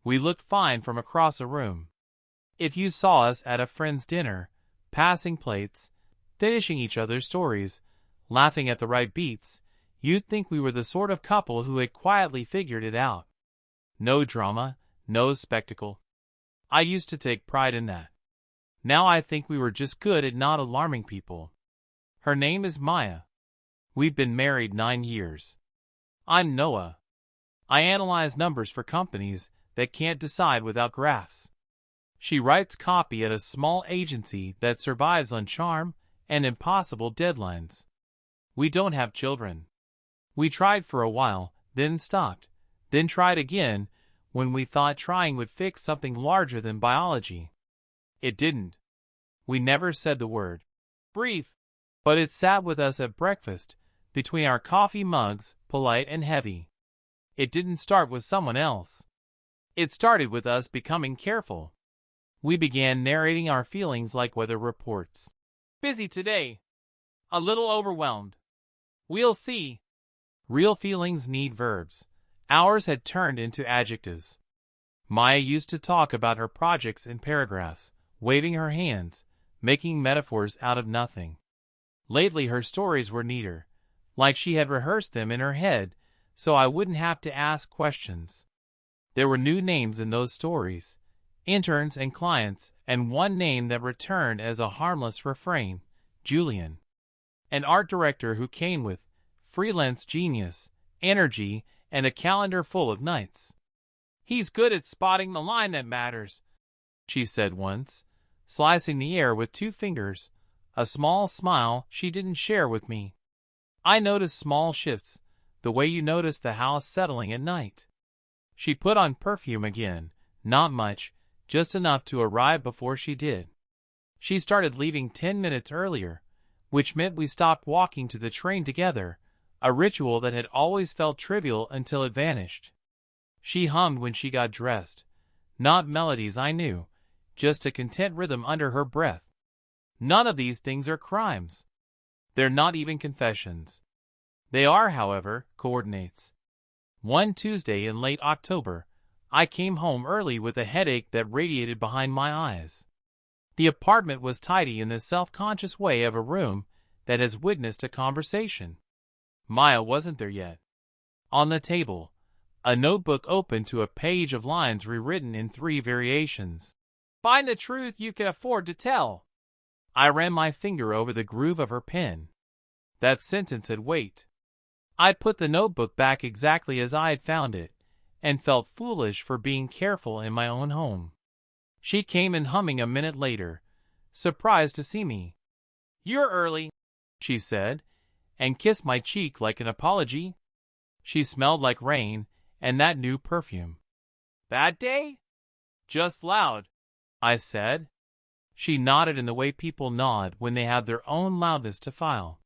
We looked fine from across a room. If you saw us at a friend's dinner, passing plates, finishing each other's stories, laughing at the right beats, you'd think we were the sort of couple who had quietly figured it out. No drama, no spectacle. I used to take pride in that. Now I think we were just good at not alarming people. Her name is Maya. We've been married 9 years. I'm Noah. I analyze numbers for companies that can't decide without graphs. She writes copy at a small agency that survives on charm and impossible deadlines. We don't have children. We tried for a while, then stopped, then tried again when we thought trying would fix something larger than biology. It didn't. We never said the word. Brief. But it sat with us at breakfast, between our coffee mugs, polite and heavy. It didn't start with someone else. It started with us becoming careful. We began narrating our feelings like weather reports. Busy today. A little overwhelmed. We'll see. Real feelings need verbs. Ours had turned into adjectives. Maya used to talk about her projects in paragraphs, waving her hands, making metaphors out of nothing. Lately her stories were neater, like she had rehearsed them in her head, so I wouldn't have to ask questions. There were new names in those stories, interns and clients, and one name that returned as a harmless refrain, Julian. An art director who came with freelance genius, energy, and a calendar full of nights. He's good at spotting the line that matters, she said once, slicing the air with 2 fingers, a small smile she didn't share with me. I noticed small shifts, the way you notice the house settling at night. She put on perfume again, not much, just enough to arrive before she did. She started leaving 10 minutes earlier, which meant we stopped walking to the train together, a ritual that had always felt trivial until it vanished. She hummed when she got dressed, not melodies I knew, just a content rhythm under her breath. None of these things are crimes. They're not even confessions. They are, however, coordinates. One Tuesday in late October, I came home early with a headache that radiated behind my eyes. The apartment was tidy in the self-conscious way of a room that has witnessed a conversation. Maya wasn't there yet. On the table, a notebook open to a page of lines rewritten in 3 variations. Find the truth you can afford to tell. I ran my finger over the groove of her pen. That sentence had weight. I put the notebook back exactly as I had found it, and felt foolish for being careful in my own home. She came in humming a minute later, surprised to see me. You're early, she said, and kissed my cheek like an apology. She smelled like rain and that new perfume. Bad day? Just loud, I said. She nodded in the way people nod when they have their own loudness to file.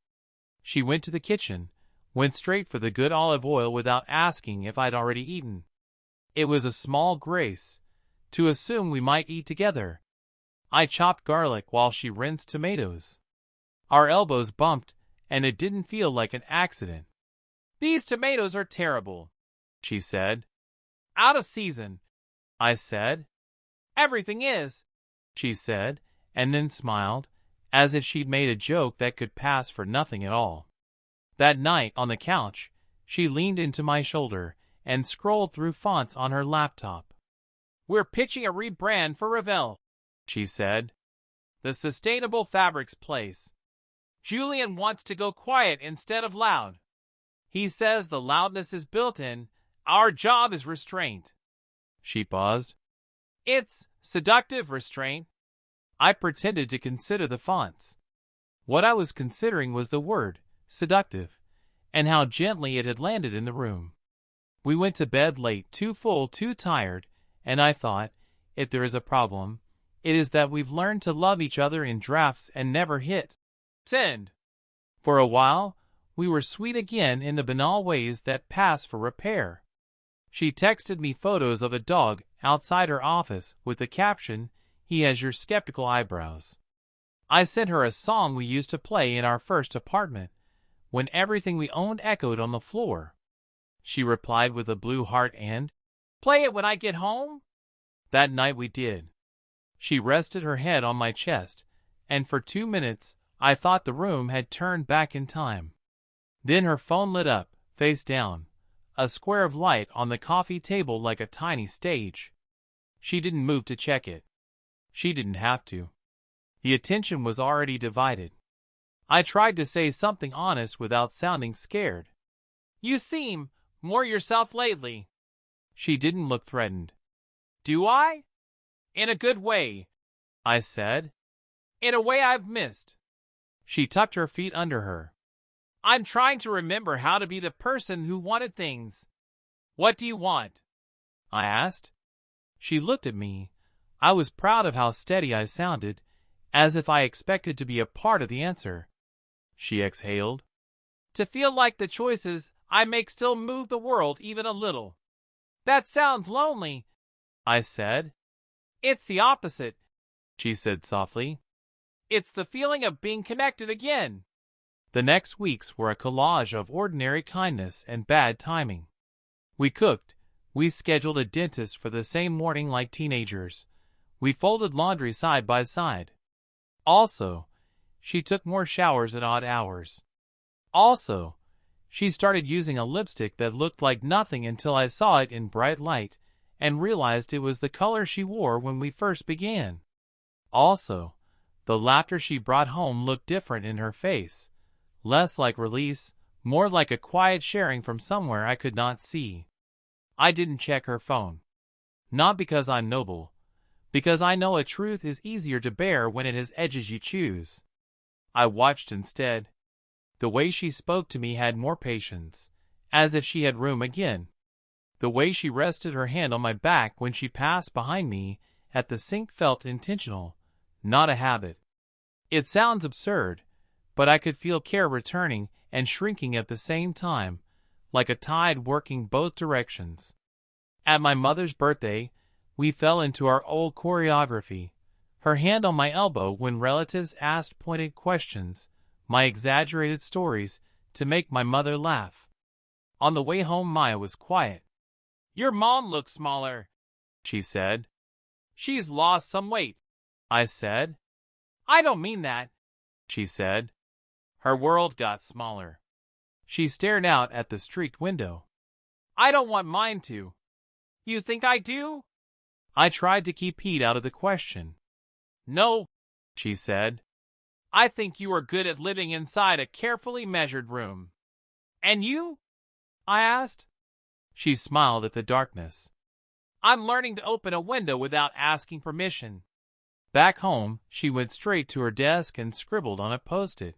She went to the kitchen, went straight for the good olive oil without asking if I'd already eaten. It was a small grace to assume we might eat together. I chopped garlic while she rinsed tomatoes. Our elbows bumped, and it didn't feel like an accident. These tomatoes are terrible, she said. Out of season, I said. Everything is, she said, and then smiled, as if she'd made a joke that could pass for nothing at all. That night, on the couch, she leaned into my shoulder and scrolled through fonts on her laptop. We're pitching a rebrand for Revell, she said. The sustainable fabrics place. Julian wants to go quiet instead of loud. He says the loudness is built in. Our job is restraint. She paused. It's seductive restraint. I pretended to consider the fonts. What I was considering was the word, seductive, and how gently it had landed in the room. We went to bed late, too full, too tired, and I thought, if there is a problem, it is that we've learned to love each other in drafts and never hit send. For a while, we were sweet again in the banal ways that pass for repair. She texted me photos of a dog outside her office with the caption, "He has your skeptical eyebrows." I sent her a song we used to play in our first apartment, when everything we owned echoed on the floor. She replied with a blue heart and play it when I get home? That night we did. She rested her head on my chest, and for 2 minutes I thought the room had turned back in time. Then her phone lit up, face down, a square of light on the coffee table like a tiny stage. She didn't move to check it. She didn't have to. The attention was already divided. I tried to say something honest without sounding scared. You seem more yourself lately. She didn't look threatened. Do I? In a good way, I said. In a way I've missed. She tucked her feet under her. I'm trying to remember how to be the person who wanted things. What do you want? I asked. She looked at me. I was proud of how steady I sounded, as if I expected to be a part of the answer. She exhaled. To feel like the choices I make still move the world even a little. That sounds lonely, I said. It's the opposite, she said softly. It's the feeling of being connected again. The next weeks were a collage of ordinary kindness and bad timing. We cooked. We scheduled a dentist for the same morning like teenagers. We folded laundry side by side. Also, she took more showers at odd hours. Also, she started using a lipstick that looked like nothing until I saw it in bright light and realized it was the color she wore when we first began. Also, the laughter she brought home looked different in her face, less like release, more like a quiet sharing from somewhere I could not see. I didn't check her phone. Not because I'm noble, because I know a truth is easier to bear when it has edges you choose. I watched instead. The way she spoke to me had more patience, as if she had room again. The way she rested her hand on my back when she passed behind me at the sink felt intentional, not a habit. It sounds absurd, but I could feel care returning and shrinking at the same time, like a tide working both directions. At my mother's birthday, we fell into our old choreography, her hand on my elbow when relatives asked pointed questions, my exaggerated stories to make my mother laugh. On the way home, Maya was quiet. Your mom looks smaller, she said. She's lost some weight, I said. I don't mean that, she said. Her world got smaller. She stared out at the streaked window. I don't want mine to. You think I do? I tried to keep Pete out of the question. No, she said. I think you are good at living inside a carefully measured room. And you? I asked. She smiled at the darkness. I'm learning to open a window without asking permission. Back home, she went straight to her desk and scribbled on a post-it.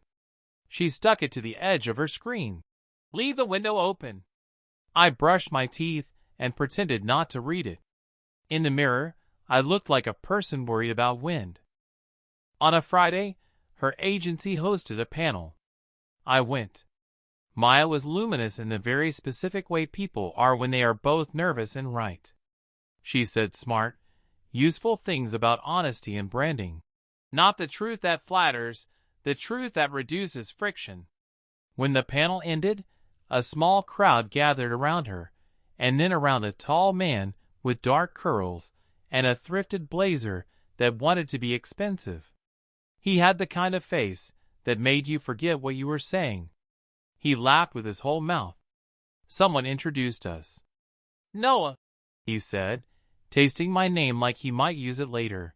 She stuck it to the edge of her screen. Leave the window open. I brushed my teeth and pretended not to read it. In the mirror, I looked like a person worried about wind. On a Friday, her agency hosted a panel. I went. Maya was luminous in the very specific way people are when they are both nervous and right. She said smart, useful things about honesty and branding. Not the truth that flatters, the truth that reduces friction. When the panel ended, a small crowd gathered around her, and then around a tall man with dark curls and a thrifted blazer that wanted to be expensive. He had the kind of face that made you forget what you were saying. He laughed with his whole mouth. Someone introduced us. Noah, he said, tasting my name like he might use it later.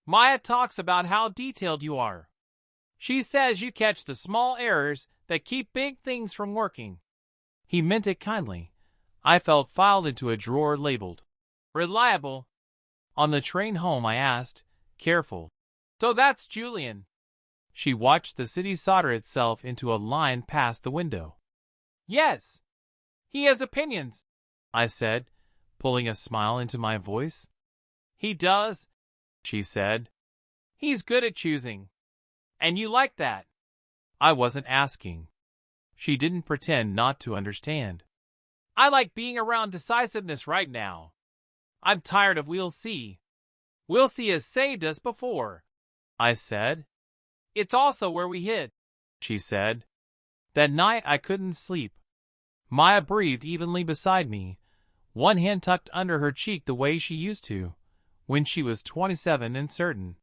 Maya talks about how detailed you are. She says you catch the small errors that keep big things from working. He meant it kindly. I felt filed into a drawer labeled reliable. On the train home I asked, careful. So that's Julian. She watched the city solder itself into a line past the window. Yes. He has opinions, I said, pulling a smile into my voice. He does, she said. He's good at choosing. And you like that. I wasn't asking. She didn't pretend not to understand. I like being around decisiveness right now. I'm tired of we'll see. We'll see has saved us before, I said. It's also where we hid, she said. That night I couldn't sleep. Maya breathed evenly beside me, one hand tucked under her cheek the way she used to, when she was 27 and certain.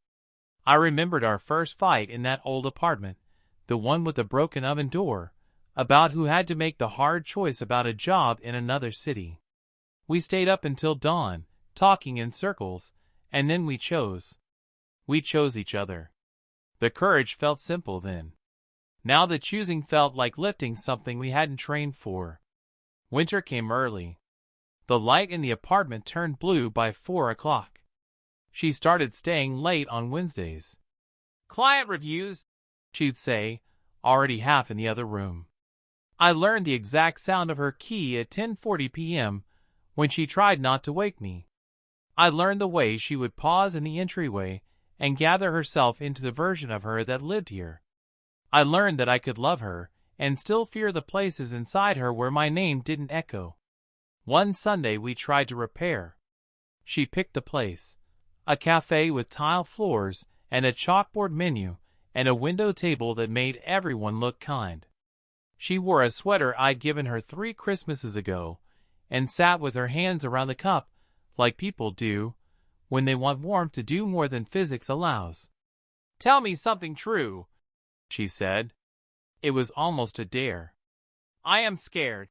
I remembered our first fight in that old apartment, the one with the broken oven door, about who had to make the hard choice about a job in another city. We stayed up until dawn, talking in circles, and then we chose. We chose each other. The courage felt simple then. Now the choosing felt like lifting something we hadn't trained for. Winter came early. The light in the apartment turned blue by 4 o'clock. She started staying late on Wednesdays. "Client reviews," she'd say, already half in the other room. I learned the exact sound of her key at 10:40 p.m. when she tried not to wake me. I learned the way she would pause in the entryway and gather herself into the version of her that lived here. I learned that I could love her and still fear the places inside her where my name didn't echo. One Sunday we tried to repair. She picked the place. A cafe with tile floors and a chalkboard menu and a window table that made everyone look kind. She wore a sweater I'd given her 3 Christmases ago and sat with her hands around the cup like people do when they want warmth to do more than physics allows. "Tell me something true," she said. It was almost a dare. "I am scared,"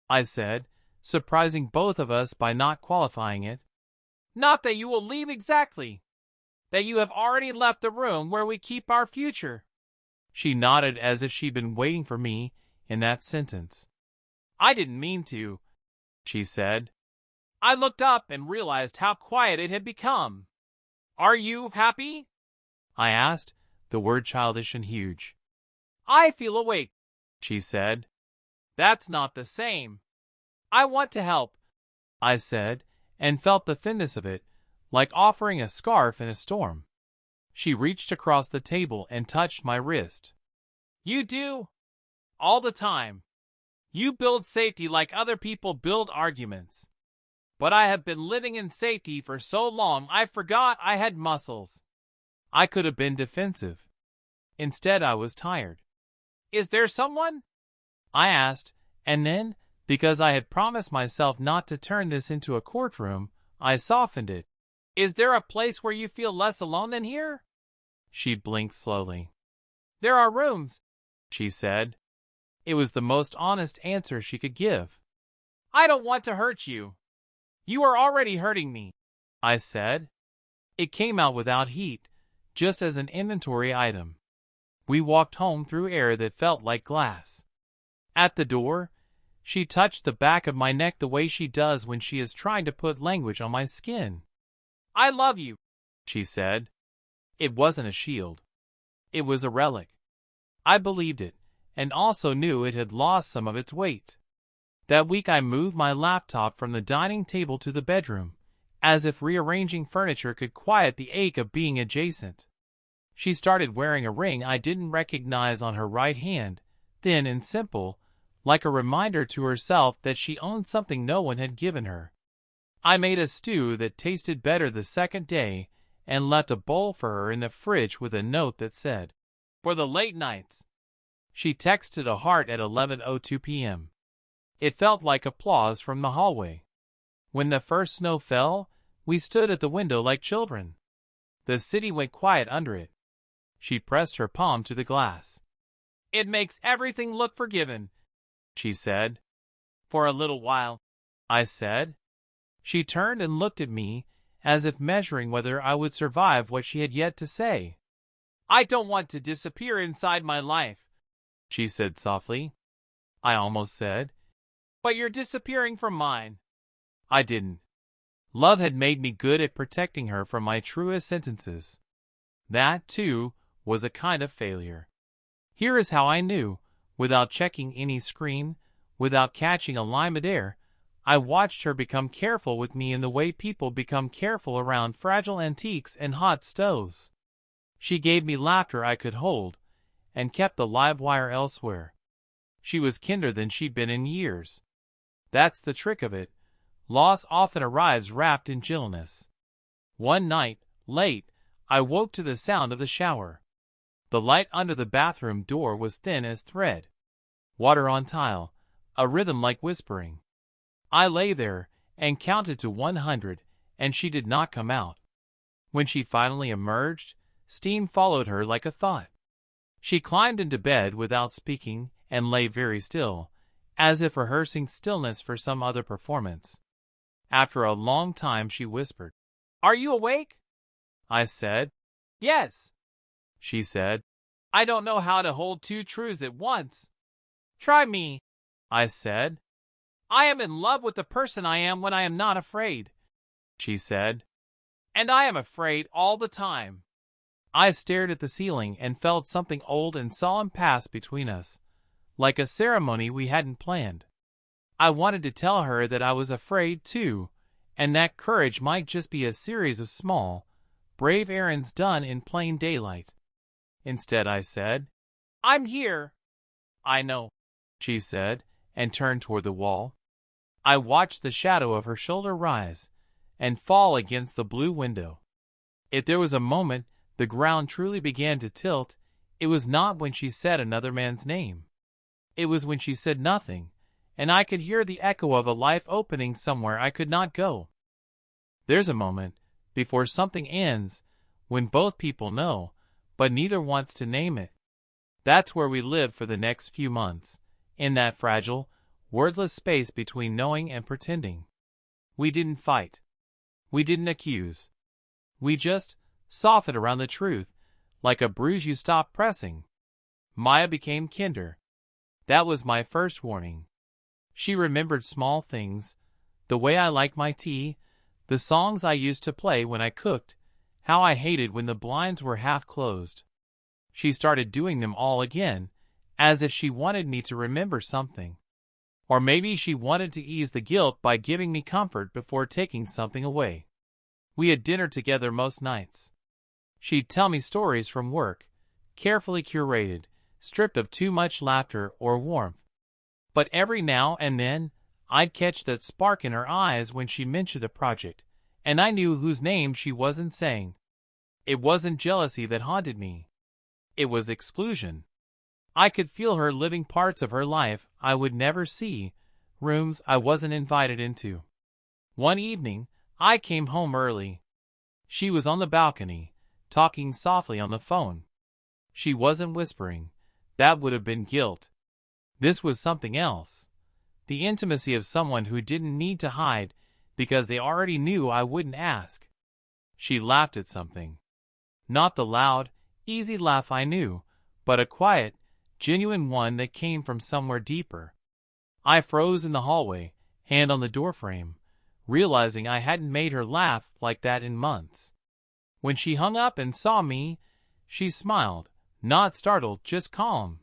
I said, surprising both of us by not qualifying it. "Not that you will leave exactly. That you have already left the room where we keep our future." She nodded as if she'd been waiting for me in that sentence. "I didn't mean to," she said. I looked up and realized how quiet it had become. "Are you happy?" I asked, the word childish and huge. "I feel awake," she said. "That's not the same." "I want to help," I said, and felt the thinness of it, like offering a scarf in a storm. She reached across the table and touched my wrist. "You do? All the time. You build safety like other people build arguments. But I have been living in safety for so long I forgot I had muscles." I could have been defensive. Instead, I was tired. "Is there someone?" I asked, and then, because I had promised myself not to turn this into a courtroom, I softened it. "Is there a place where you feel less alone than here?" She blinked slowly. "There are rooms," she said. It was the most honest answer she could give. "I don't want to hurt you." "You are already hurting me," I said. It came out without heat, just as an inventory item. We walked home through air that felt like glass. At the door, she touched the back of my neck the way she does when she is trying to put language on my skin. "I love you," she said. It wasn't a shield. It was a relic. I believed it, and also knew it had lost some of its weight. That week I moved my laptop from the dining table to the bedroom, as if rearranging furniture could quiet the ache of being adjacent. She started wearing a ring I didn't recognize on her right hand, thin and simple, like a reminder to herself that she owned something no one had given her. I made a stew that tasted better the second day and left a bowl for her in the fridge with a note that said, "For the late nights." She texted a heart at 11:02 p.m. It felt like applause from the hallway. When the first snow fell, we stood at the window like children. The city went quiet under it. She pressed her palm to the glass. "It makes everything look forgiven," she said. "For a little while," I said. She turned and looked at me, as if measuring whether I would survive what she had yet to say. "I don't want to disappear inside my life," she said softly. I almost said, "But you're disappearing from mine." I didn't. Love had made me good at protecting her from my truest sentences. That, too, was a kind of failure. Here is how I knew, without checking any screen, without catching a line midair. I watched her become careful with me in the way people become careful around fragile antiques and hot stoves. She gave me laughter I could hold, and kept the live wire elsewhere. She was kinder than she'd been in years. That's the trick of it. Loss often arrives wrapped in gentleness. One night, late, I woke to the sound of the shower. The light under the bathroom door was thin as thread. Water on tile, a rhythm like whispering. I lay there, and counted to 100, and she did not come out. When she finally emerged, steam followed her like a thought. She climbed into bed without speaking and lay very still, as if rehearsing stillness for some other performance. After a long time she whispered, "Are you awake?" I said, "Yes." She said, "I don't know how to hold two truths at once." "Try me," I said. "I am in love with the person I am when I am not afraid," she said. "And I am afraid all the time." I stared at the ceiling and felt something old and solemn pass between us, like a ceremony we hadn't planned. I wanted to tell her that I was afraid too, and that courage might just be a series of small, brave errands done in plain daylight. Instead I said, "I'm here." "I know," she said, and turned toward the wall. I watched the shadow of her shoulder rise and fall against the blue window. If there was a moment the ground truly began to tilt, it was not when she said another man's name. It was when she said nothing, and I could hear the echo of a life opening somewhere I could not go. There's a moment, before something ends, when both people know, but neither wants to name it. That's where we lived for the next few months, in that fragile, wordless space between knowing and pretending. We didn't fight. We didn't accuse. We just softened around the truth, like a bruise you stop pressing. Maya became kinder. That was my first warning. She remembered small things, the way I liked my tea, the songs I used to play when I cooked, how I hated when the blinds were half closed. She started doing them all again, as if she wanted me to remember something. Or maybe she wanted to ease the guilt by giving me comfort before taking something away. We had dinner together most nights. She'd tell me stories from work, carefully curated, stripped of too much laughter or warmth. But every now and then, I'd catch that spark in her eyes when she mentioned a project, and I knew whose name she wasn't saying. It wasn't jealousy that haunted me. It was exclusion. I could feel her living parts of her life I would never see, rooms I wasn't invited into. One evening, I came home early. She was on the balcony, talking softly on the phone. She wasn't whispering. That would have been guilt. This was something else. The intimacy of someone who didn't need to hide because they already knew I wouldn't ask. She laughed at something. Not the loud, easy laugh I knew, but a quiet, genuine one that came from somewhere deeper. I froze in the hallway, hand on the doorframe, realizing I hadn't made her laugh like that in months. When she hung up and saw me, she smiled, not startled, just calm.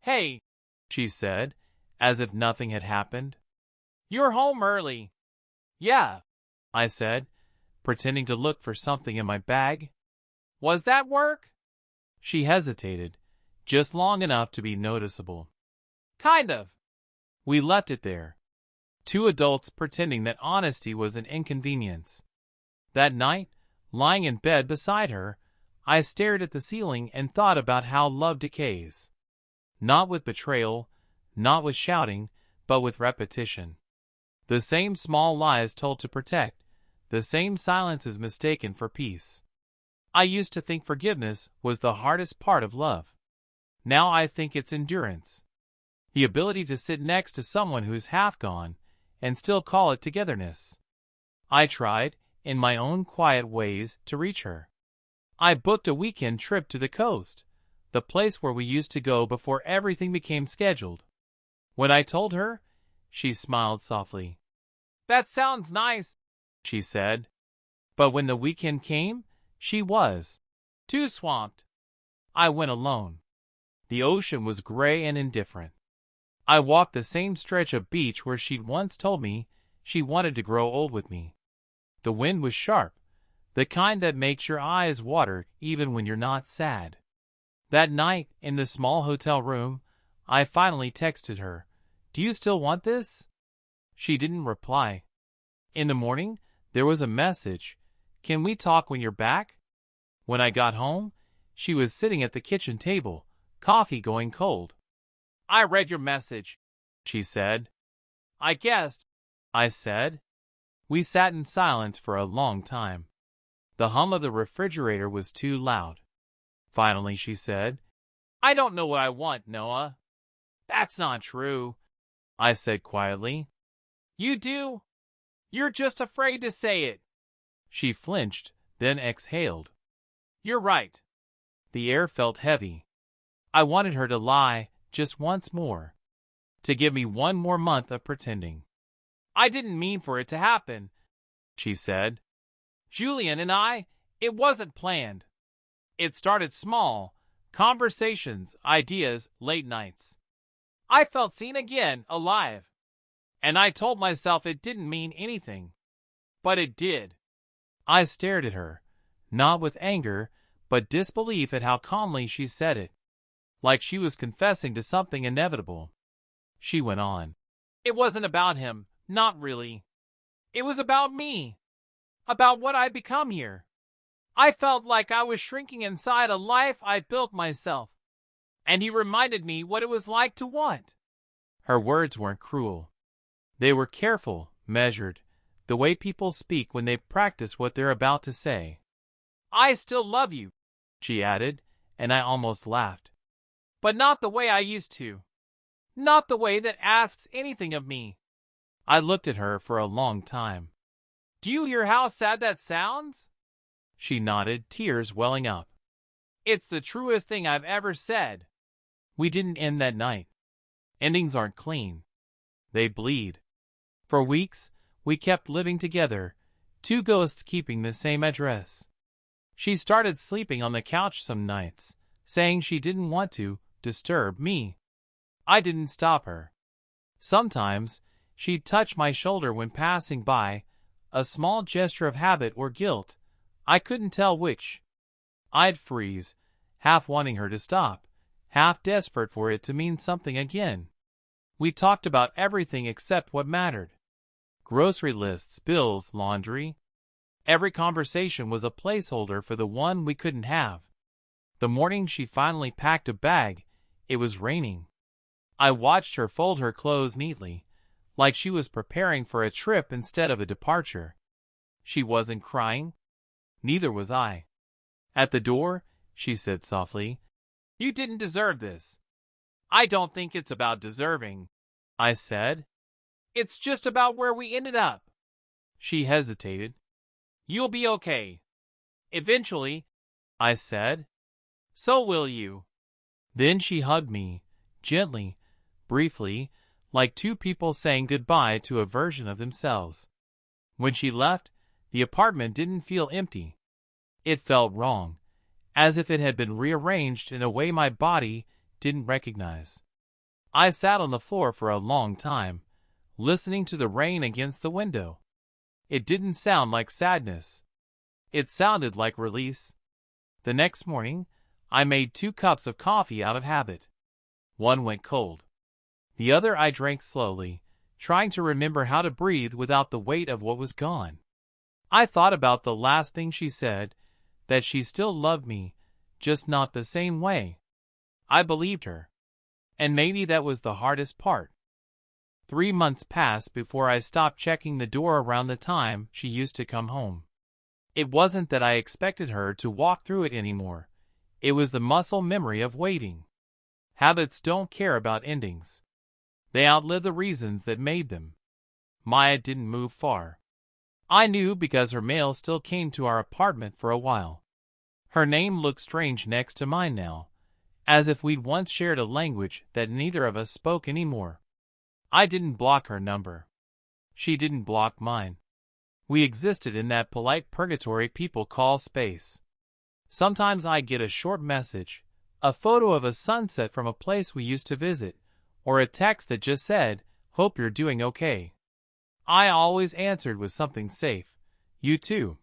"Hey," she said, as if nothing had happened. "You're home early." "Yeah," I said, pretending to look for something in my bag. "Was that work?" She hesitated, just long enough to be noticeable. "Kind of." We left it there. Two adults pretending that honesty was an inconvenience. That night, lying in bed beside her, I stared at the ceiling and thought about how love decays. Not with betrayal, not with shouting, but with repetition. The same small lies told to protect, the same silences mistaken for peace. I used to think forgiveness was the hardest part of love. Now I think it's endurance. The ability to sit next to someone who's half gone and still call it togetherness. I tried, in my own quiet ways, to reach her. I booked a weekend trip to the coast, the place where we used to go before everything became scheduled. When I told her, she smiled softly. "That sounds nice," she said. But when the weekend came, she was too swamped. I went alone. The ocean was gray and indifferent. I walked the same stretch of beach where she'd once told me she wanted to grow old with me. The wind was sharp, the kind that makes your eyes water even when you're not sad. That night, in the small hotel room, I finally texted her, "Do you still want this?" She didn't reply. In the morning, there was a message, "Can we talk when you're back?" When I got home, she was sitting at the kitchen table, coffee going cold. "I read your message," she said. "I guessed," I said. We sat in silence for a long time. The hum of the refrigerator was too loud. Finally, she said, "I don't know what I want, Noah." "That's not true," I said quietly. "You do? You're just afraid to say it." She flinched, then exhaled. "You're right." The air felt heavy. I wanted her to lie just once more, to give me one more month of pretending. "I didn't mean for it to happen," she said. "Julian and I, it wasn't planned. It started small, conversations, ideas, late nights. I felt seen again, alive. And I told myself it didn't mean anything. But it did." I stared at her, not with anger, but disbelief at how calmly she said it, like she was confessing to something inevitable. She went on. "It wasn't about him, not really. It was about me, about what I'd become here. I felt like I was shrinking inside a life I'd built myself, and he reminded me what it was like to want." Her words weren't cruel. They were careful, measured, the way people speak when they practice what they're about to say. "I still love you," she added, and I almost laughed. "But not the way I used to. Not the way that asks anything of me." I looked at her for a long time. "Do you hear how sad that sounds?" She nodded, tears welling up. "It's the truest thing I've ever said." We didn't end that night. Endings aren't clean. They bleed. For weeks, we kept living together, two ghosts keeping the same address. She started sleeping on the couch some nights, saying she didn't want to disturb me. I didn't stop her. Sometimes, she'd touch my shoulder when passing by, a small gesture of habit or guilt. I couldn't tell which. I'd freeze, half wanting her to stop, half desperate for it to mean something again. We talked about everything except what mattered. Grocery lists, bills, laundry. Every conversation was a placeholder for the one we couldn't have. The morning she finally packed a bag, it was raining. I watched her fold her clothes neatly, like she was preparing for a trip instead of a departure. She wasn't crying. Neither was I. At the door, she said softly, "You didn't deserve this." "I don't think it's about deserving," I said. "It's just about where we ended up." She hesitated. "You'll be okay. Eventually," I said. "So will you." Then she hugged me, gently, briefly, like two people saying goodbye to a version of themselves. When she left, the apartment didn't feel empty. It felt wrong, as if it had been rearranged in a way my body didn't recognize. I sat on the floor for a long time, listening to the rain against the window. It didn't sound like sadness. It sounded like release. The next morning, I made 2 cups of coffee out of habit. One went cold. The other I drank slowly, trying to remember how to breathe without the weight of what was gone. I thought about the last thing she said, that she still loved me, just not the same way. I believed her. And maybe that was the hardest part. 3 months passed before I stopped checking the door around the time she used to come home. It wasn't that I expected her to walk through it anymore. It was the muscle memory of waiting. Habits don't care about endings. They outlive the reasons that made them. Maya didn't move far. I knew because her mail still came to our apartment for a while. Her name looked strange next to mine now, as if we'd once shared a language that neither of us spoke anymore. I didn't block her number. She didn't block mine. We existed in that polite purgatory people call space. Sometimes I'd get a short message, a photo of a sunset from a place we used to visit, or a text that just said, "Hope you're doing okay." I always answered with something safe. "You too."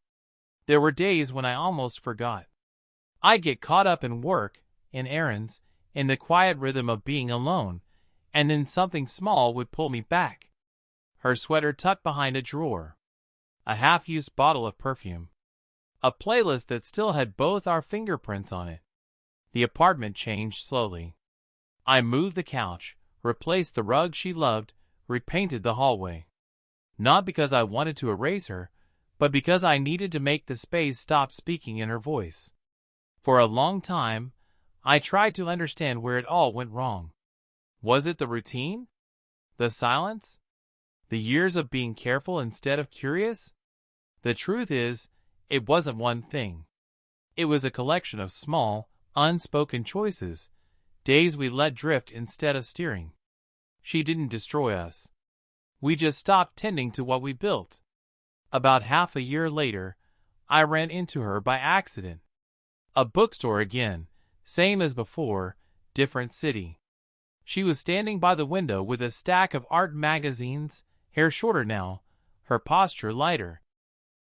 There were days when I almost forgot. I'd get caught up in work, in errands, in the quiet rhythm of being alone, and then something small would pull me back. Her sweater tucked behind a drawer. A half-used bottle of perfume. A playlist that still had both our fingerprints on it. The apartment changed slowly. I moved the couch, replaced the rug she loved, repainted the hallway. not because I wanted to erase her, but because I needed to make the space stop speaking in her voice. For a long time, I tried to understand where it all went wrong. Was it the routine? The silence? The years of being careful instead of curious? The truth is, it wasn't one thing. It was a collection of small, unspoken choices, days we let drift instead of steering. She didn't destroy us. We just stopped tending to what we built. About half a year later, I ran into her by accident. A bookstore again, same as before, different city. She was standing by the window with a stack of art magazines, hair shorter now, her posture lighter.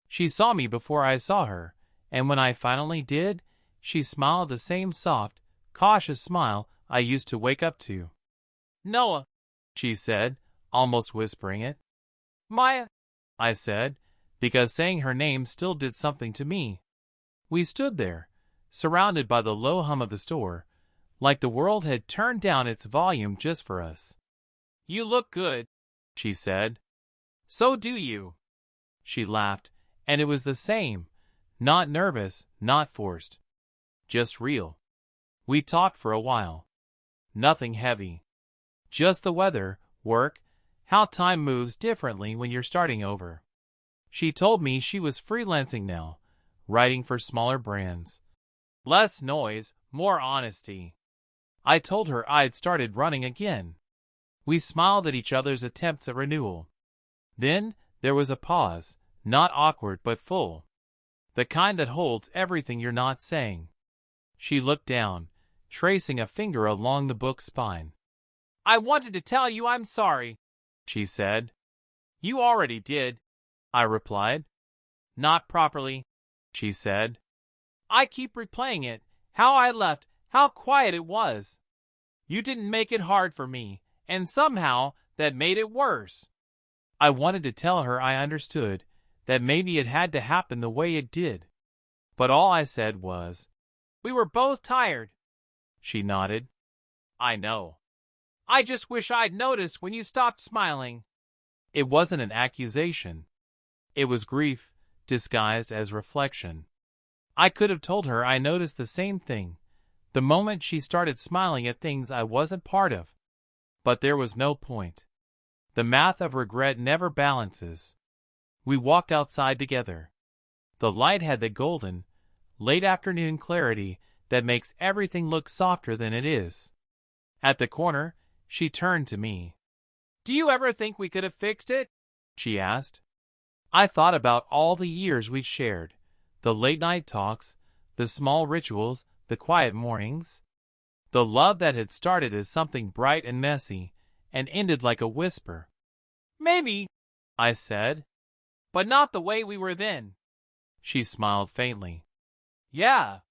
She saw me before I saw her, and when I finally did, she smiled the same soft, cautious smile I used to wake up to. "Noah," she said, almost whispering it. "Maya," I said, because saying her name still did something to me. We stood there, surrounded by the low hum of the store, like the world had turned down its volume just for us. "You look good," she said. "So do you." She laughed, and it was the same, not nervous, not forced. Just real. We talked for a while. Nothing heavy. Just the weather, work, how time moves differently when you're starting over. She told me she was freelancing now, writing for smaller brands. Less noise, more honesty. I told her I'd started running again. We smiled at each other's attempts at renewal. Then there was a pause, not awkward but full. The kind that holds everything you're not saying. She looked down, tracing a finger along the book's spine. "I wanted to tell you I'm sorry," she said. "You already did," I replied. "Not properly," she said. "I keep replaying it, how I left, how quiet it was. You didn't make it hard for me, and somehow that made it worse." I wanted to tell her I understood, that maybe it had to happen the way it did. But all I said was, "We were both tired." She nodded. "I know. I just wish I'd noticed when you stopped smiling." It wasn't an accusation. It was grief, disguised as reflection. I could have told her I noticed the same thing, the moment she started smiling at things I wasn't part of. But there was no point. The math of regret never balances. We walked outside together. The light had the golden, late afternoon clarity that makes everything look softer than it is. At the corner, she turned to me. "Do you ever think we could have fixed it?" she asked. I thought about all the years we'd shared, the late-night talks, the small rituals, the quiet mornings. The love that had started as something bright and messy, and ended like a whisper. "Maybe," I said. "But not the way we were then." She smiled faintly. "Yeah.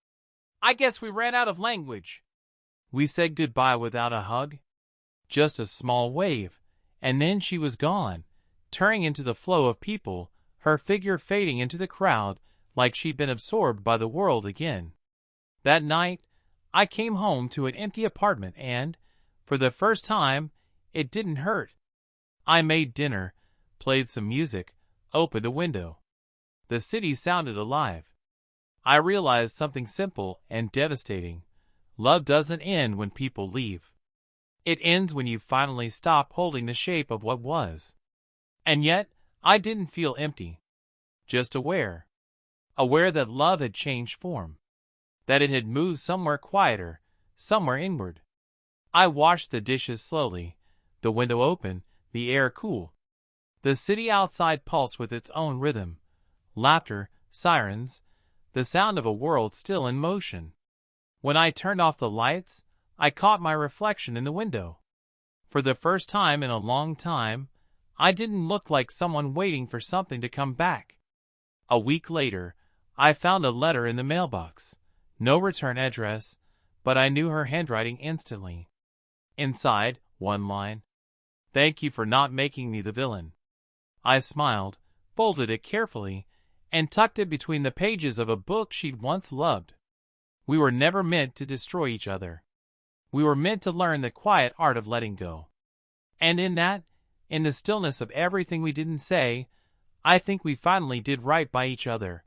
I guess we ran out of language." We said goodbye without a hug. Just a small wave, and then she was gone, turning into the flow of people, her figure fading into the crowd like she'd been absorbed by the world again. That night, I came home to an empty apartment and, for the first time, it didn't hurt. I made dinner, played some music, opened a window. The city sounded alive. I realized something simple and devastating. Love doesn't end when people leave. It ends when you finally stop holding the shape of what was. And yet, I didn't feel empty. Just aware. Aware that love had changed form. That it had moved somewhere quieter, somewhere inward. I washed the dishes slowly, the window open, the air cool. The city outside pulsed with its own rhythm. Laughter, sirens, the sound of a world still in motion. When I turned off the lights, I caught my reflection in the window. For the first time in a long time, I didn't look like someone waiting for something to come back. A week later, I found a letter in the mailbox. No return address, but I knew her handwriting instantly. Inside, one line. "Thank you for not making me the villain." I smiled, folded it carefully, and tucked it between the pages of a book she'd once loved. We were never meant to destroy each other. We were meant to learn the quiet art of letting go. And in that, In the stillness of everything we didn't say, I think we finally did right by each other.